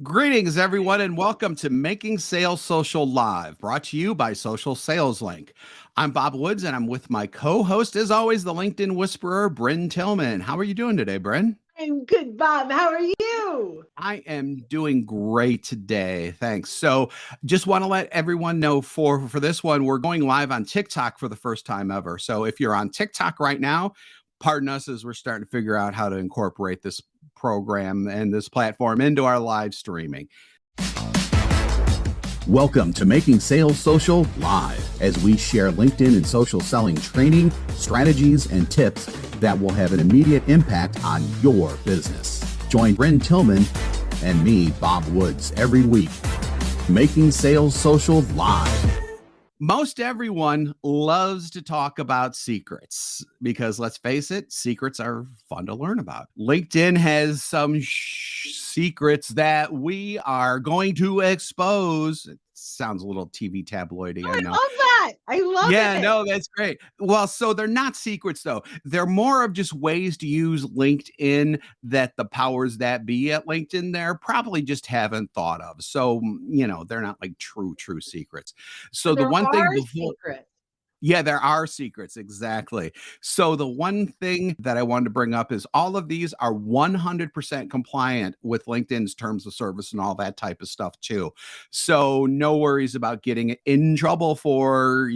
Greetings, everyone, and welcome to Making Sales Social Live, brought to you by Social Sales Link. I'm Bob Woods, and I'm with my co-host, as always, the LinkedIn Whisperer, Bryn Tillman. How are you doing today, Bryn? I'm good, Bob. How are you? I am doing great today. Thanks. So, just want to let everyone know for this one, we're going live on TikTok for the first time ever. So, if you're on TikTok right now, pardon us as we're starting to figure out how to incorporate this program and this platform into our live streaming. Welcome to Making Sales Social Live, as we share LinkedIn and social selling training, strategies, and tips that will have an immediate impact on your business. Join Bryn Tillman and me, Bob Woods, every week. Making Sales Social Live. Most everyone loves to talk about secrets because, let's face it, secrets are fun to learn about. LinkedIn has some secrets that we are going to expose. It sounds a little TV tabloidy, Oh, I I know. love that. I love Yeah, it. no, that's great. Well, so they're not secrets, though. They're more of just ways to use LinkedIn that the powers that be at LinkedIn there probably just haven't thought of. So, they're not like true secrets. So So the there one thing are before, secrets. yeah, there are secrets. Exactly. So the one thing that I wanted to bring up is all of these are 100% compliant with LinkedIn's terms of service and all that type of stuff too. So no worries about getting in trouble for,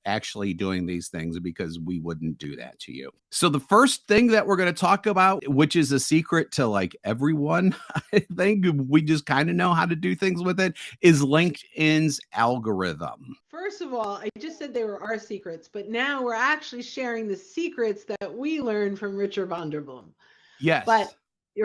actually doing these things, because we wouldn't do that to you. So the first thing that we're going to talk about, which is a secret to like everyone, I think we just kind of know how to do things with it, is LinkedIn's algorithm. First of all, I just said they were our secrets, but now we're actually sharing the secrets that we learned from Richard Vanderbloom. But Yes.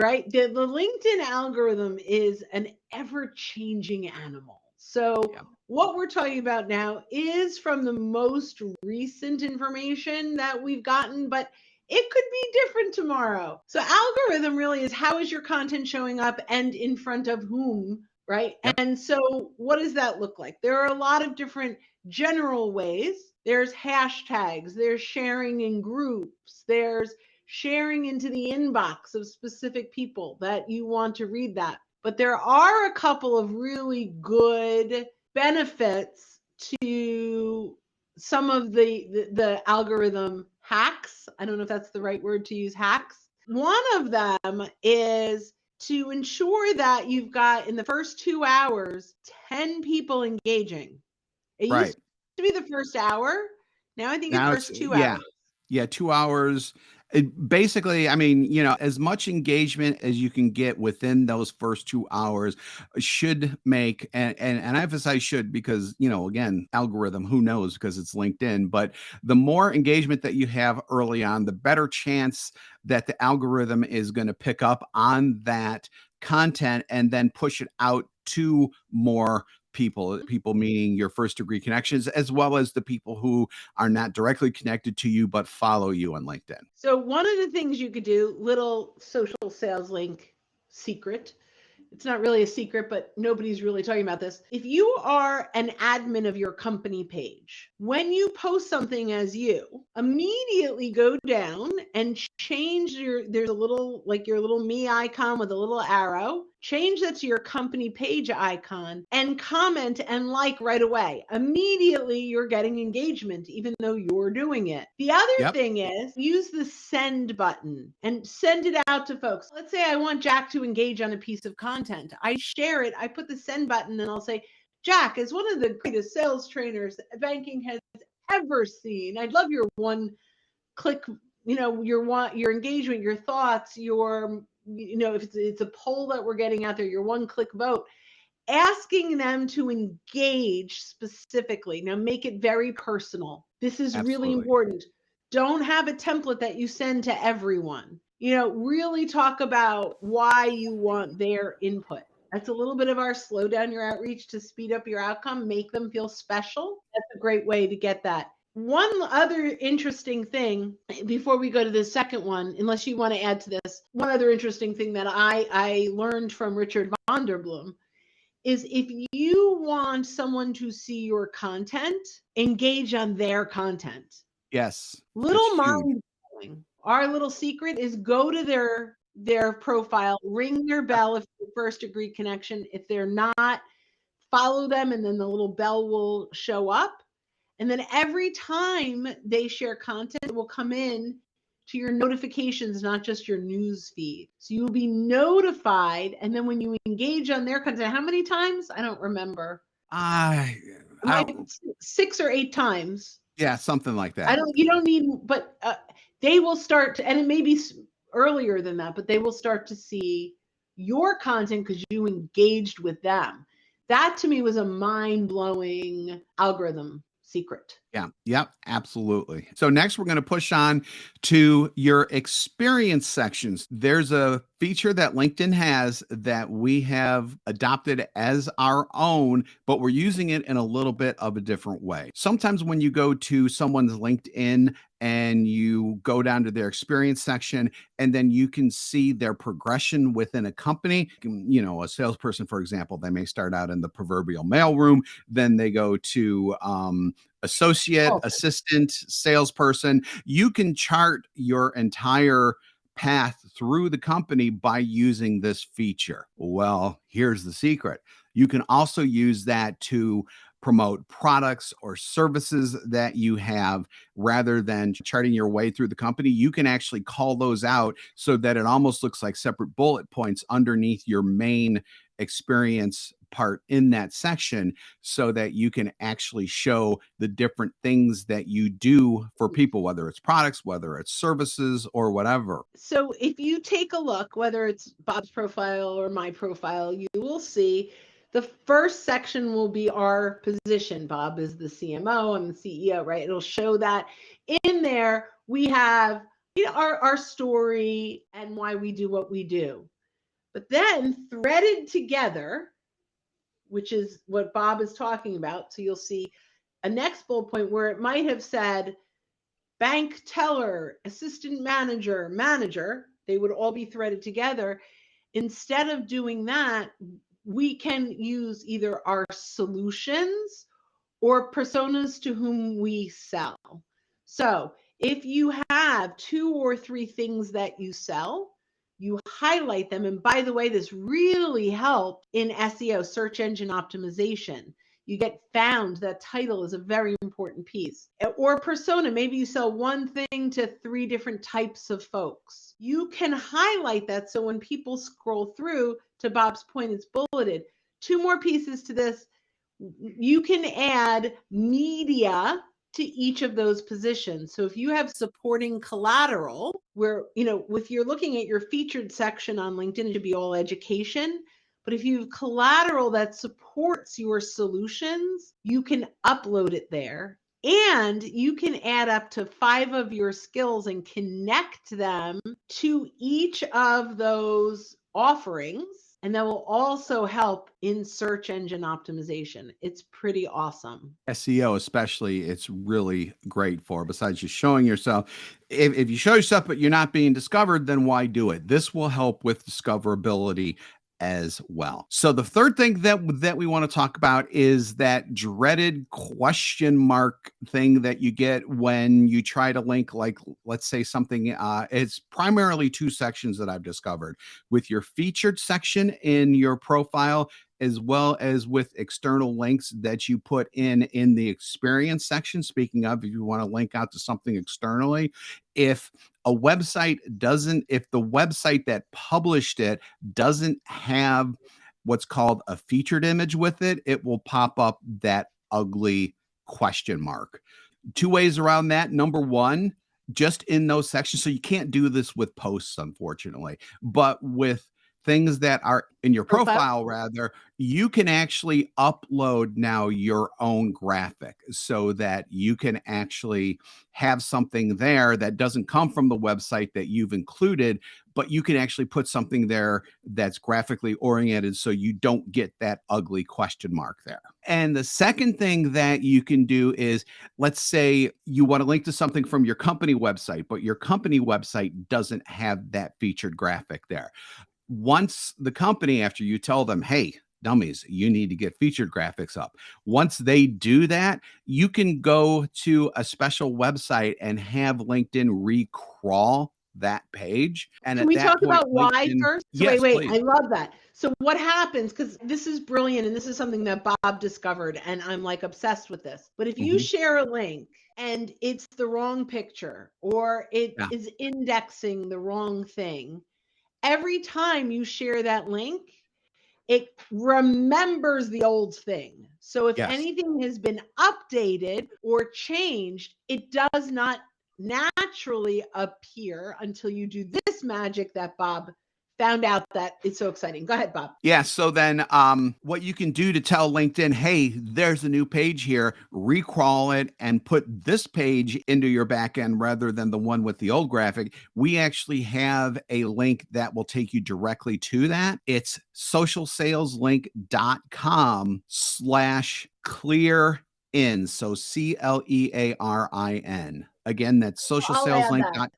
right, the LinkedIn algorithm is an ever-changing animal. So Yeah. what we're talking about now is from the most recent information that we've gotten, but it could be different tomorrow. So algorithm really is how is your content showing up and in front of whom, right? Yep. And so what does that look like? There are a lot of different general ways. There's hashtags, there's sharing in groups, there's sharing into the inbox of specific people that you want to read that. But there are a couple of really good benefits to some of the algorithm hacks. I don't know if that's the right word to use, hacks. One of them is to ensure that you've got in the first 2 hours 10 people engaging. It used Right. to be the first hour. Now I think it's Now it's, first two yeah. hours. Yeah, 2 hours. Basically, I mean, as much engagement as you can get within those first 2 hours should make, and I emphasize should because, again, algorithm, who knows, because it's LinkedIn, but the more engagement that you have early on, the better chance that the algorithm is going to pick up on that content and then push it out to more people meaning your first degree connections, as well as the people who are not directly connected to you but follow you on LinkedIn. So one of the things you could do, little social sales link secret, it's not really a secret, but nobody's really talking about this. If you are an admin of your company page, when you post something as you, immediately go down and change there's a little, like your little me icon with a little arrow, change that to your company page icon and comment and like right away. Immediately you're getting engagement, even though you're doing it. The other Yep. thing is use the send button and send it out to folks. Let's say I want Jack to engage on a piece of content. I share it, I put the send button and I'll say, Jack is one of the greatest sales trainers banking has ever seen. I'd love your one click, your engagement, your thoughts, if it's a poll that we're getting out there, your one click vote, asking them to engage specifically. Now make it very personal. This is really Absolutely. important. Don't have a template that you send to everyone. Really talk about why you want their input. That's a little bit of our slow down your outreach to speed up your outcome, make them feel special. That's a great way to get that. One other interesting thing before we go to the second one, unless you want to add to this, one other interesting thing that I learned from Richard Vanderbloom is if you want someone to see your content, engage on their content. Yes, that's Little huge. mind blowing. Our little secret is go to their their profile, ring their bell if they're first degree connection. If they're not, follow them, and then the little bell will show up. And then every time they share content, it will come in to your notifications, not just your news feed. So you will be notified. And then when you engage on their content, how many times? I don't remember. I don't, 6 or 8 times. yeah, something like that. You don't need, but they will start to, and it may be earlier than that, but they will start to see your content because you engaged with them. That to me was a mind-blowing algorithm secret. Yeah. Yep. Absolutely. So next we're going to push on to your experience sections. There's a feature that LinkedIn has that we have adopted as our own, but we're using it in a little bit of a different way. Sometimes when you go to someone's LinkedIn and you go down to their experience section, and then you can see their progression within a company. You know, a salesperson, for example, they may start out in the proverbial mailroom, then they go to associate, assistant, salesperson. You can chart your entire path through the company by using this feature. Well, here's the secret. You can also use that to promote products or services that you have rather than charting your way through the company. You can actually call those out so that it almost looks like separate bullet points underneath your main experience part in that section, so that you can actually show the different things that you do for people, whether it's products, whether it's services, or whatever. So if you take a look, whether it's Bob's profile or my profile, you will see the first section will be our position. Bob is the CMO, I'm the CEO, right? It'll show that. In there, we have our story and why we do what we do. But then threaded together, which is what Bob is talking about. So you'll see a next bullet point where it might have said bank teller, assistant manager, manager. They would all be threaded together. Instead of doing that, we can use either our solutions or personas to whom we sell. So if you have 2 or 3 things that you sell, you highlight them. And by the way, this really helped in SEO, search engine optimization. You get found. That title is a very important piece. Or persona, maybe you sell one thing to 3 different types of folks. You can highlight that so when people scroll through, to Bob's point, it's bulleted. 2 more pieces to this. You can add media to each of those positions. So if you have supporting collateral, where, if you're looking at your featured section on LinkedIn, it should be all education. But if you have collateral that supports your solutions, you can upload it there. And you can add up to 5 of your skills and connect them to each of those offerings. And that will also help in search engine optimization. It's pretty awesome. SEO especially, it's really great for, besides just showing yourself. If you show yourself but you're not being discovered, then why do it? This will help with discoverability as well. So the third thing that we want to talk about is that dreaded question mark thing that you get when you try to link, like, let's say something, it's primarily 2 sections that I've discovered, with your featured section in your profile, as well as with external links that you put in the experience section. Speaking of, if you want to link out to something externally, if the website that published it doesn't have what's called a featured image with it, it will pop up that ugly question mark. 2 ways around that. Number one, just in those sections. So you can't do this with posts, unfortunately, but with things that are in your profile, rather, you can actually upload now your own graphic so that you can actually have something there that doesn't come from the website that you've included, but you can actually put something there that's graphically oriented so you don't get that ugly question mark there. And the second thing that you can do is, let's say you want to link to something from your company website, but your company website doesn't have that featured graphic there. Once the company, after you tell them, hey, dummies, you need to get featured graphics up, once they do that, you can go to a special website and have LinkedIn recrawl that page. And Can at we that talk point, about why LinkedIn, first? So yes, wait, I please. love that. So what happens, because this is brilliant and this is something that Bob discovered and I'm like obsessed with this. But if you Mhm. share a link and it's the wrong picture or it Yeah. is indexing the wrong thing, every time you share that link, it remembers the old thing. So if Yes. anything has been updated or changed, it does not naturally appear until you do this magic that Bob found out that is so exciting. Go ahead, Bob. Yeah. So then, what you can do to tell LinkedIn, hey, there's a new page here, recrawl it and put this page into your backend rather than the one with the old graphic. We actually have a link that will take you directly to that. It's socialsaleslink.com/clear in. So CLEARIN. Again, that's I'll add that.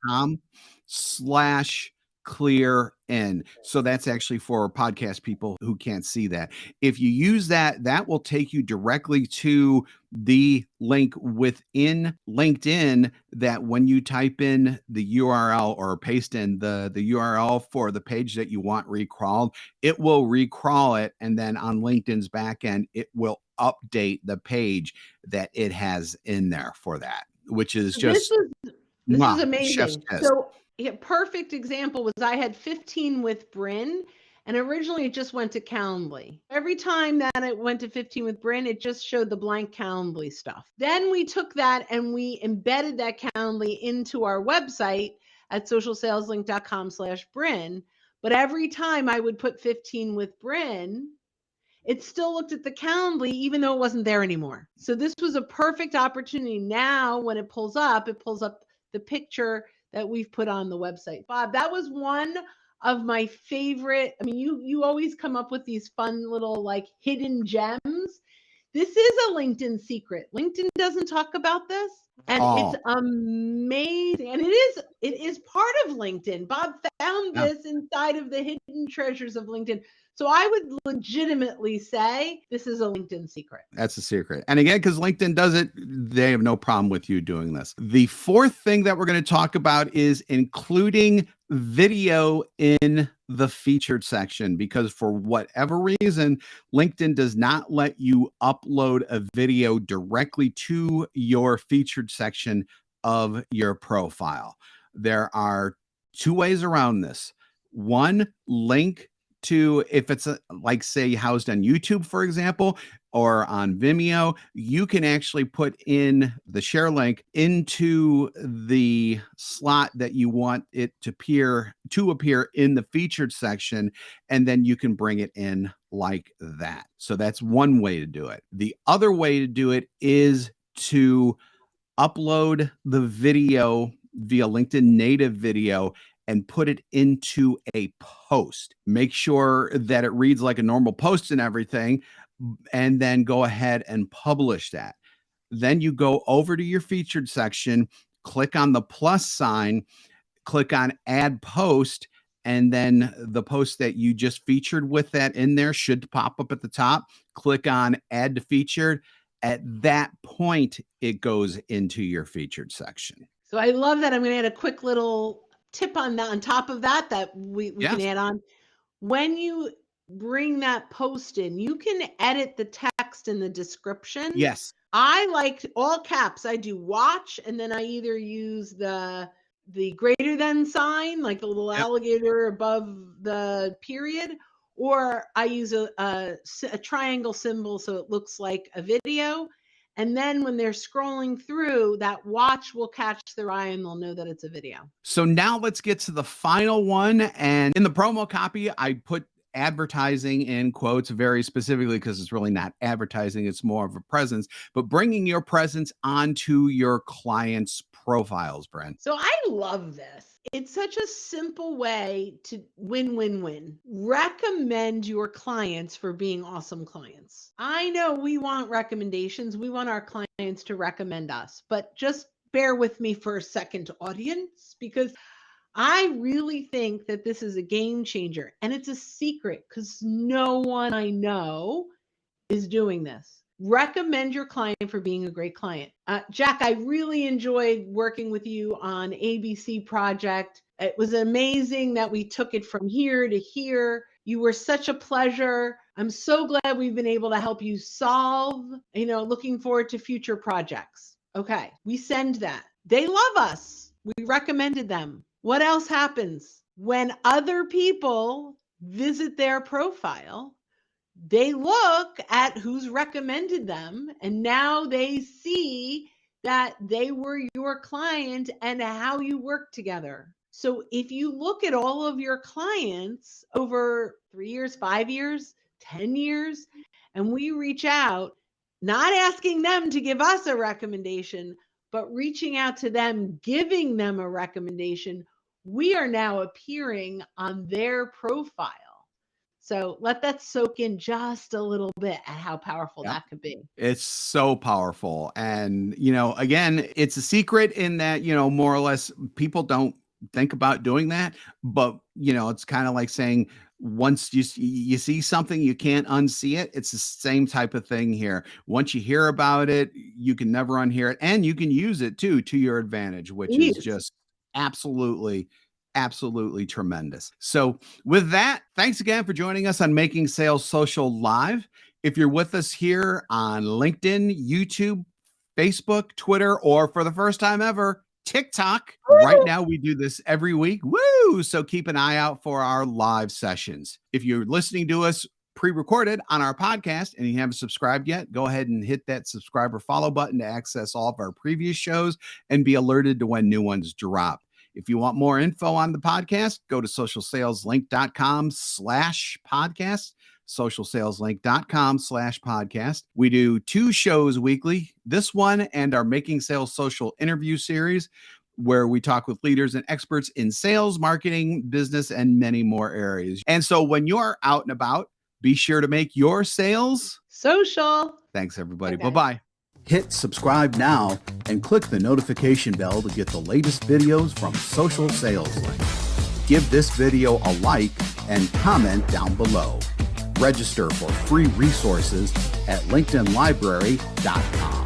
socialsaleslink.com/clear in. So that's actually for podcast people who can't see that. If you use that, that will take you directly to the link within LinkedIn that when you type in the URL or paste in the URL for the page that you want recrawled, it will recrawl it. And then on LinkedIn's backend, it will update the page that it has in there for that, which is This just This is chef's amazing. kiss. So, a perfect example was I had 15 with Bryn, and originally it just went to Calendly. Every time that it went to 15 with Bryn, it just showed the blank Calendly stuff. Then we took that and we embedded that Calendly into our website at socialsaleslink.com/Bryn. But every time I would put 15 with Bryn, it still looked at the Calendly, even though it wasn't there anymore. So this was a perfect opportunity. Now, when it pulls up the picture that we've put on the website. Bob, that was one of my favorite. I mean, you always come up with these fun little like hidden gems. This is a LinkedIn secret. LinkedIn doesn't talk about this. And it's Oh, amazing. And it is part of LinkedIn. Bob found yeah. this inside of the hidden treasures of LinkedIn. So I would legitimately say this is a LinkedIn secret. That's a secret. And again, because LinkedIn does it, they have no problem with you doing this. The fourth thing that we're going to talk about is including video in the featured section, because for whatever reason, LinkedIn does not let you upload a video directly to your featured section of your profile. There are two ways around this. One, link to, if it's like say housed on YouTube, for example, or on Vimeo, you can actually put in the share link into the slot that you want it to appear in the featured section, and then you can bring it in like that. So that's one way to do it. The other way to do it is to upload the video via LinkedIn native video and put it into a post. Make sure that it reads like a normal post and everything, and then go ahead and publish that. Then you go over to your featured section, click on the plus sign, click on add post, and then the post that you just featured with that in there should pop up at the top. Click on add to featured. At that point, it goes into your featured section. So I love that. I'm going to add a quick little tip on that, on top of that, that we can Yes. add on. When you bring that post in, you can edit the text in the description. Yes. I like all caps. I do watch, and then I either use the greater than sign, like the little Yep. alligator above the period, or I use a triangle symbol so it looks like a video. And then when they're scrolling through, that watch will catch their eye and they'll know that it's a video. So now let's get to the final one. And in the promo copy, I put advertising in quotes very specifically because it's really not advertising, it's more of a presence, but bringing your presence onto your clients' profiles, Brent. So I love this. It's such a simple way to win, win, win. Recommend your clients for being awesome clients. I know we want recommendations. We want our clients to recommend us, but just bear with me for a second, audience, because I really think that this is a game changer and it's a secret because no one I know is doing this. recommend your client for being a great client. Jack, I really enjoyed working with you on ABC Project. It was amazing that we took it from here to here. You were such a pleasure. I'm so glad we've been able to help you solve, looking forward to future projects. Okay, we send that. They love us. We recommended them. What else happens? When other people visit their profile, they look at who's recommended them, and now they see that they were your client and how you work together. So if you look at all of your clients over 3 years, 5 years, 10 years, and we reach out, not asking them to give us a recommendation, but reaching out to them, giving them a recommendation, we are now appearing on their profile. So let that soak in just a little bit at how powerful that could be. It's so powerful. And, again, it's a secret in that, more or less people don't think about doing that. But, it's kind of like saying, once you see something, you can't unsee it. It's the same type of thing here. Once you hear about it, you can never unhear it. And you can use it too, to your advantage, which is just absolutely tremendous. So with that, thanks again for joining us on Making Sales Social Live. If you're with us here on LinkedIn, YouTube, Facebook, Twitter, or for the first time ever, TikTok, right now we do this every week. Woo! So keep an eye out for our live sessions. If you're listening to us pre-recorded on our podcast and you haven't subscribed yet, go ahead and hit that subscribe or follow button to access all of our previous shows and be alerted to when new ones drop. If you want more info on the podcast, go to socialsaleslink.com/podcast, socialsaleslink.com/podcast. We do 2 shows weekly, this one and our Making Sales Social interview series, where we talk with leaders and experts in sales, marketing, business, and many more areas. And so when you're out and about, be sure to make your sales social. Thanks, everybody. Bye-bye. Hit subscribe now and click the notification bell to get the latest videos from Social Sales Link. Give this video a like and comment down below. Register for free resources at linkedinlibrary.com.